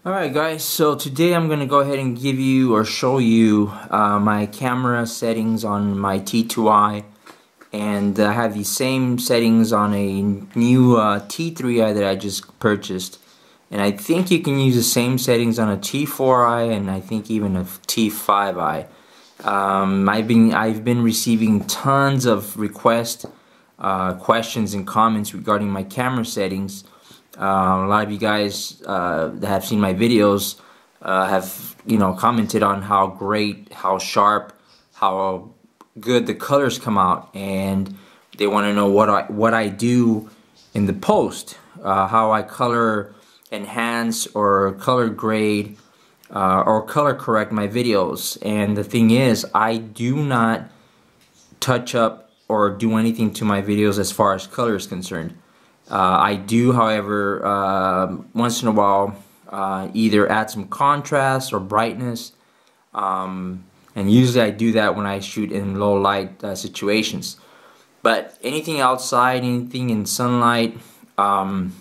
Alright guys, so today I'm going to go ahead and give you or show you my camera settings on my T2i, and I have the same settings on a new T3i that I just purchased, and I think you can use the same settings on a T4i and I think even a T5i. I've been receiving tons of requests, questions and comments regarding my camera settings. A lot of you guys that have seen my videos have commented on how great, how sharp, how good the colors come out, and they want to know what I do in the post, how I color enhance or color grade or color correct my videos. And the thing is, I do not touch up or do anything to my videos as far as color is concerned. I do, however, once in a while either add some contrast or brightness, and usually I do that when I shoot in low light situations. But anything outside, anything in sunlight, and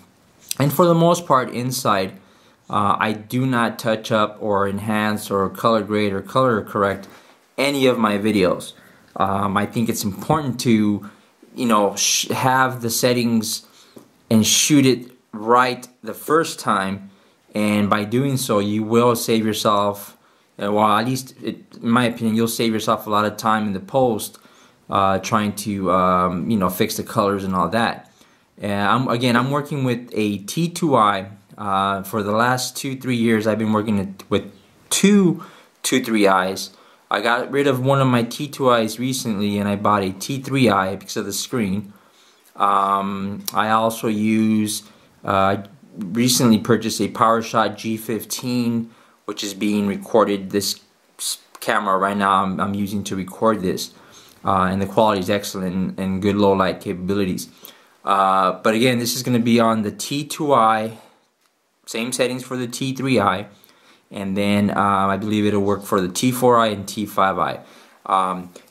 for the most part inside, I do not touch up or enhance or color grade or color correct any of my videos. I think it's important to have the settings and shoot it right the first time, and by doing so you will save yourself, well, at least in my opinion, you'll save yourself a lot of time in the post trying to fix the colors and all that. And I'm working with a T2i. For the last 2-3 years I've been working with two 2-3i's. I got rid of one of my T2i's recently and I bought a T3i because of the screen. I also use, recently purchased a PowerShot G15, which is being recorded. This camera right now I'm using to record this, and the quality is excellent and good low light capabilities. But again, this is going to be on the T2i, same settings for the T3i, and then I believe it'll work for the T4i and T5i.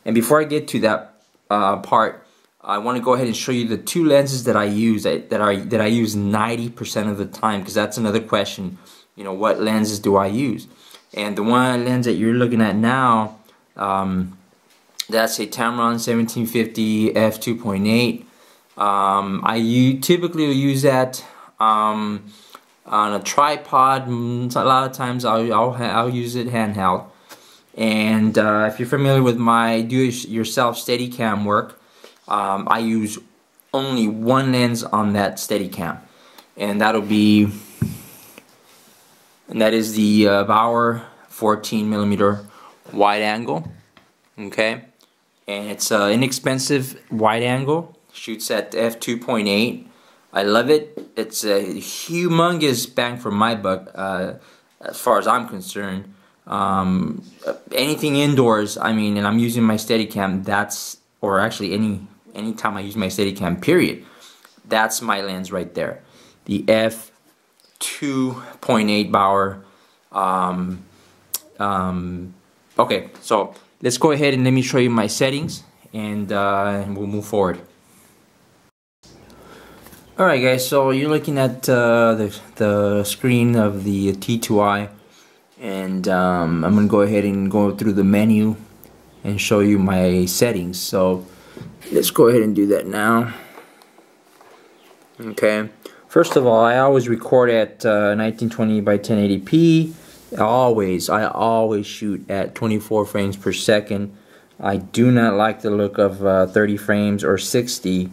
And before I get to that part, I want to go ahead and show you the two lenses that I use that I use 90% of the time, because that's another question. What lenses do I use? And the one lens that you're looking at now, that's a Tamron 1750 f2.8. I typically will use that on a tripod. A lot of times I'll use it handheld. And if you're familiar with my do-it-yourself Steadicam work, I use only one lens on that Steadicam, and that is the Bauer 14mm wide angle. Okay, and it's an inexpensive wide angle. Shoots at f2.8. I love it. It's a humongous bang for my buck, as far as I'm concerned. Anything indoors, and I'm using my Steadicam. Or actually anytime I use my Steadicam, period, that's my lens right there, the f2.8 Bauer. Okay, so let's go ahead and let me show you my settings, and we'll move forward. Alright guys, so you're looking at the screen of the T2i, and I'm going to go ahead and go through the menu and show you my settings. So let's go ahead and do that now. Okay, first of all, I always record at 1920 by 1080p. I always shoot at 24 frames per second. I do not like the look of 30 frames or 60.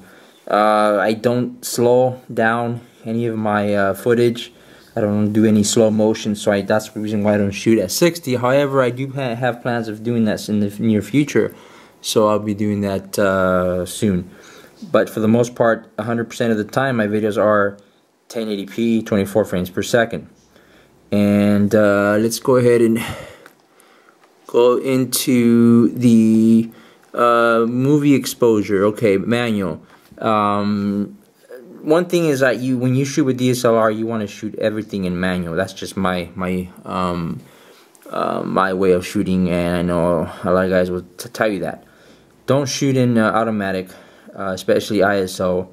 I don't slow down any of my footage. I don't do any slow motion, so that's the reason why I don't shoot at 60. However, I do have plans of doing that in the near future, so I'll be doing that soon. But for the most part, 100% of the time, my videos are 1080p, 24 frames per second. And let's go ahead and go into the movie exposure. Okay, manual. One thing is that when you shoot with DSLR, you want to shoot everything in manual. That's just my way of shooting, and I know a lot of guys will tell you that. Don't shoot in automatic, especially ISO.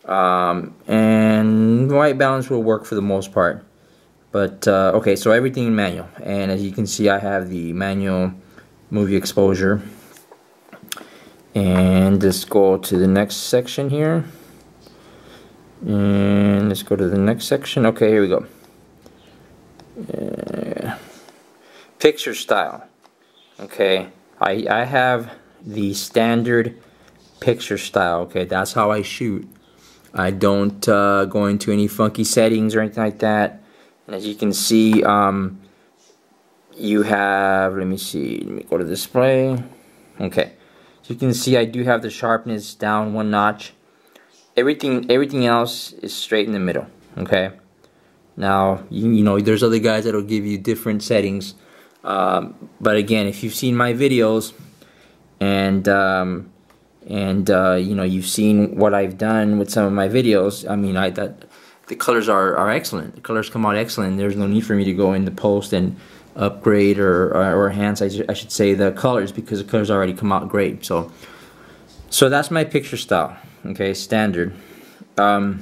And white balance will work for the most part. But okay, so everything in manual, and as you can see, I have the manual movie exposure. And let's go to the next section here, and let's go to the next section. Okay, here we go. Picture style. Okay, I have the standard picture style. Okay, that's how I shoot. I don't go into any funky settings or anything like that. And as you can see, you have, let me see, let me go to display. Okay, so you can see I do have the sharpness down 1 notch. Everything else is straight in the middle. Okay, now you know there's other guys that'll give you different settings, but again, if you've seen my videos and you know, you've seen what I've done with some of my videos, I mean, the colors are excellent. The colors come out excellent. There's no need for me to go into post and upgrade or enhance, I should say, the colors, because the colors already come out great. So that's my picture style. Okay, standard. I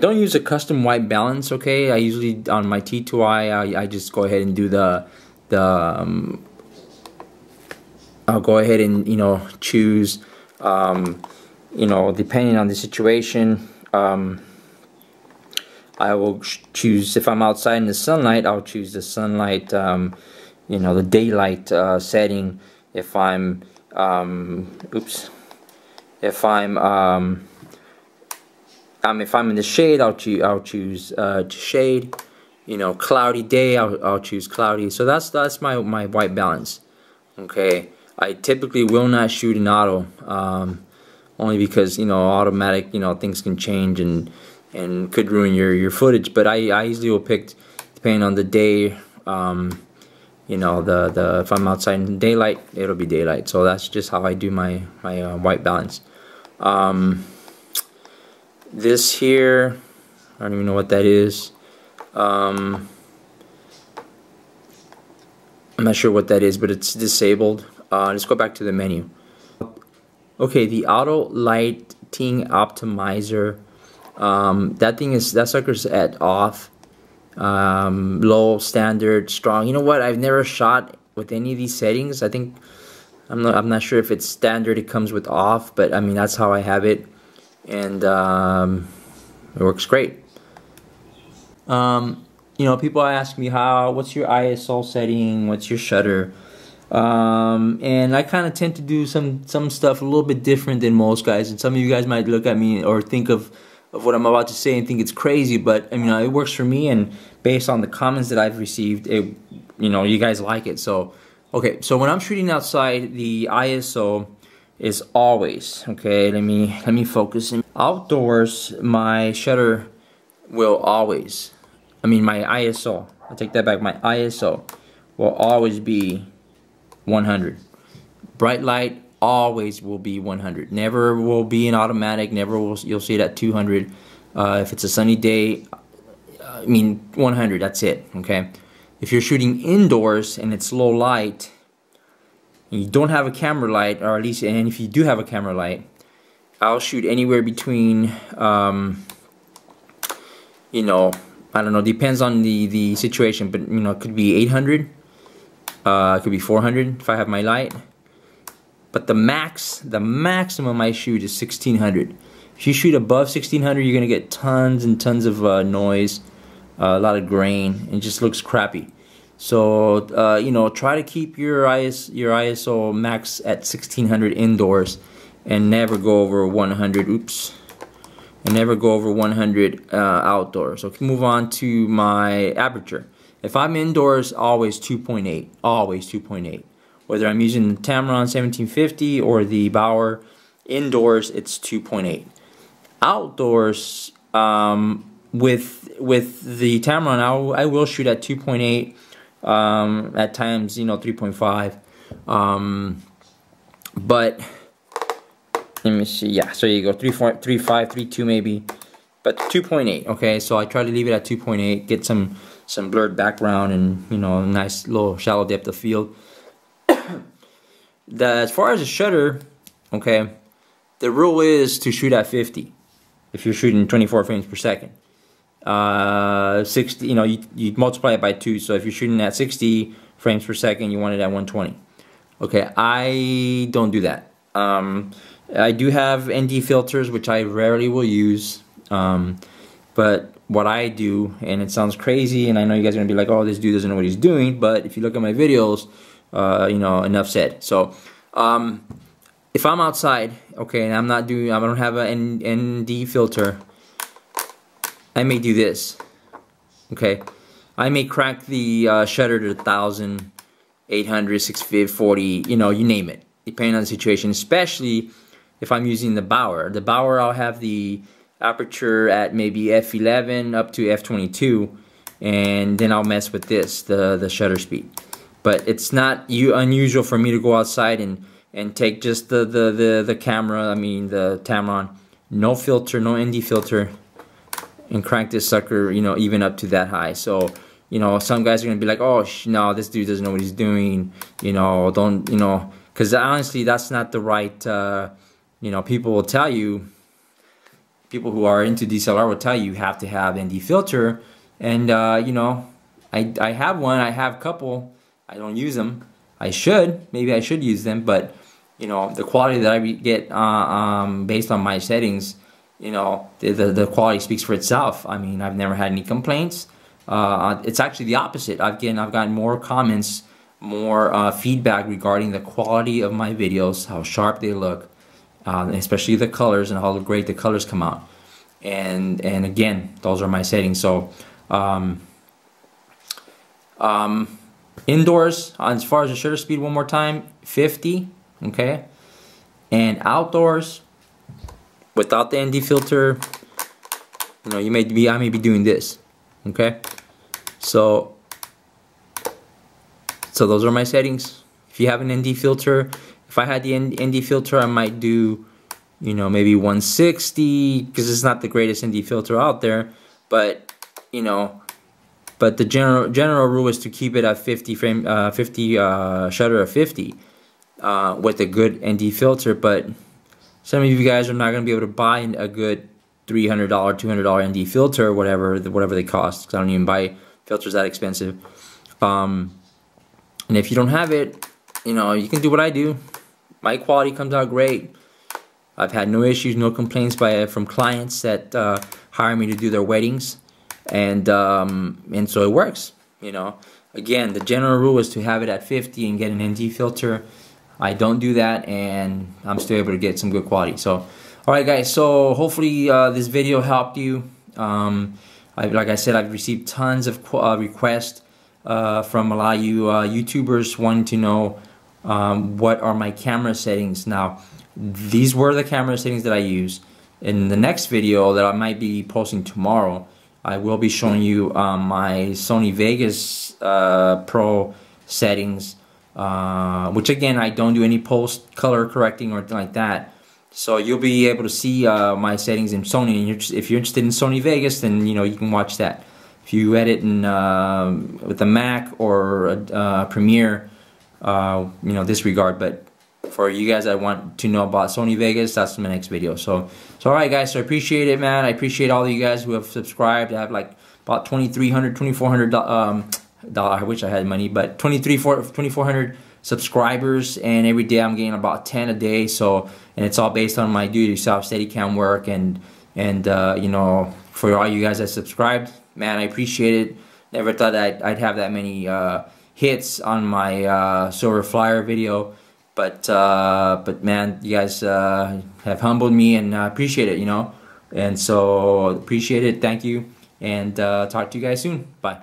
don't use a custom white balance. Okay, I usually, on my T2i, I just go ahead and do I'll go ahead and, you know, choose, you know, depending on the situation, I will choose, if I'm outside in the sunlight, I'll choose the sunlight, you know, the daylight setting. If I'm, if I'm in the shade, I'll choose shade. You know, cloudy day, I'll choose cloudy. So that's my white balance. Okay. I typically will not shoot in auto, only because, you know, automatic, you know, things can change and could ruin your footage. But I usually will pick, depending on the day, you know, if I'm outside in daylight, it'll be daylight. So that's just how I do my white balance. This here, I don't even know what that is. I'm not sure what that is, but it's disabled. Let's go back to the menu. Okay, the auto lighting optimizer. That sucker's at off. Low, standard, strong. You know what? I've never shot with any of these settings. I think I'm not sure if it's standard. It comes with off, but I mean that's how I have it, and it works great. You know, people ask me what's your ISO setting, what's your shutter. And I kind of tend to do some stuff a little bit different than most guys, and some of you guys might look at me or think of what I'm about to say and think it's crazy, but I mean, it works for me, and based on the comments that I've received, you know, you guys like it. So okay, so when I'm shooting outside, the ISO is always, okay, let me focus. Outdoors, my shutter will always, my ISO, I take that back, my ISO will always be 100. Bright light always will be 100. Never will be an automatic. Never will you'll see it at 200. If it's a sunny day, 100. That's it. Okay. If you're shooting indoors and it's low light, and you don't have a camera light, or at least, and if you do have a camera light, I'll shoot anywhere between, you know, I don't know. Depends on the situation, but you know, it could be 800. It could be 400 if I have my light, but the maximum I shoot is 1600. If you shoot above 1600, you're gonna get tons and tons of noise, a lot of grain, and it just looks crappy. So you know, try to keep your ISO max at 1600 indoors, and never go over 100. Oops. And never go over 100 outdoors. So move on to my aperture. If I'm indoors, always 2.8, always 2.8. Whether I'm using the Tamron 1750 or the Bauer, indoors it's 2.8. Outdoors, with the Tamron, I will shoot at 2.8. At times, you know, 3.5. But let me see. Yeah, so you go 3.5, 3.2 maybe, but 2.8. Okay, so I try to leave it at 2.8. Get some blurred background and, you know, a nice little shallow depth of field. As far as the shutter, okay, the rule is to shoot at 50 if you're shooting 24 frames per second. 60, you multiply it by 2. So if you're shooting at 60 frames per second, you want it at 120. Okay, I don't do that. I do have ND filters, which I rarely will use. But what I do, and it sounds crazy, and I know you guys are gonna be like, "Oh, this dude doesn't know what he's doing." But if you look at my videos, enough said. So, if I'm outside, okay, and I don't have an ND filter, I may do this. Okay, I may crank the shutter to 1,000, 800, 640, you name it, depending on the situation. Especially if I'm using the Bauer. The Bauer, I'll have the aperture at maybe f11 up to f22, and then I'll mess with this, the shutter speed. But it's not unusual for me to go outside and take just the camera, I mean the Tamron, no filter, no ND filter, and crank this sucker, even up to that high. So, some guys are gonna be like, "Oh, no, this dude doesn't know what he's doing." Don't, because honestly, that's not the right. People will tell you. People who are into DSLR will tell you have to have ND filter, and I have one. I have a couple. I don't use them. Maybe I should use them, but the quality that I get based on my settings, the quality speaks for itself. I mean, I've never had any complaints. It's actually the opposite. I've gotten more comments, more feedback regarding the quality of my videos, how sharp they look, especially the colors and how great the colors come out. And again, those are my settings. So indoors, as far as the shutter speed, one more time, 50. Okay, and outdoors, without the ND filter, I may be doing this. Okay, so those are my settings. If you have an ND filter, if I had the ND filter, I might do maybe 160, because it's not the greatest ND filter out there, but but the general rule is to keep it at 50 shutter of 50 with a good ND filter. But some of you guys are not going to be able to buy a good $300, $200 ND filter, or whatever they cost, because I don't even buy filters that expensive. And if you don't have it, you can do what I do. My quality comes out great. I've had no issues, no complaints from clients that hire me to do their weddings, and so it works. Again, the general rule is to have it at 50 and get an ND filter. I don't do that, and I'm still able to get some good quality. So, all right, guys. So hopefully this video helped you. Like I said, I've received tons of requests from a lot of you YouTubers wanting to know what are my camera settings. Now, these were the camera settings that I use. In the next video that I might be posting tomorrow, I will be showing you my Sony Vegas Pro settings, which again, I don't do any post color correcting or anything like that. So you'll be able to see my settings in Sony, and if you're interested in Sony Vegas, then you can watch that. If you edit in with a Mac or Premiere, disregard. But for you guys that want to know about Sony Vegas, that's my next video. So alright guys, so I appreciate it, man. I appreciate all of you guys who have subscribed. I have like about 2,300, 2,400 I wish I had money, but 2,400 subscribers, and every day I'm getting about 10 a day. So, and it's all based on my do-it-yourself Steadicam work, and for all you guys that subscribed, man, I appreciate it. Never thought I'd have that many hits on my Silver Flyer video. But man, you guys have humbled me, and I appreciate it, and so appreciate it. Thank you, and talk to you guys soon. Bye.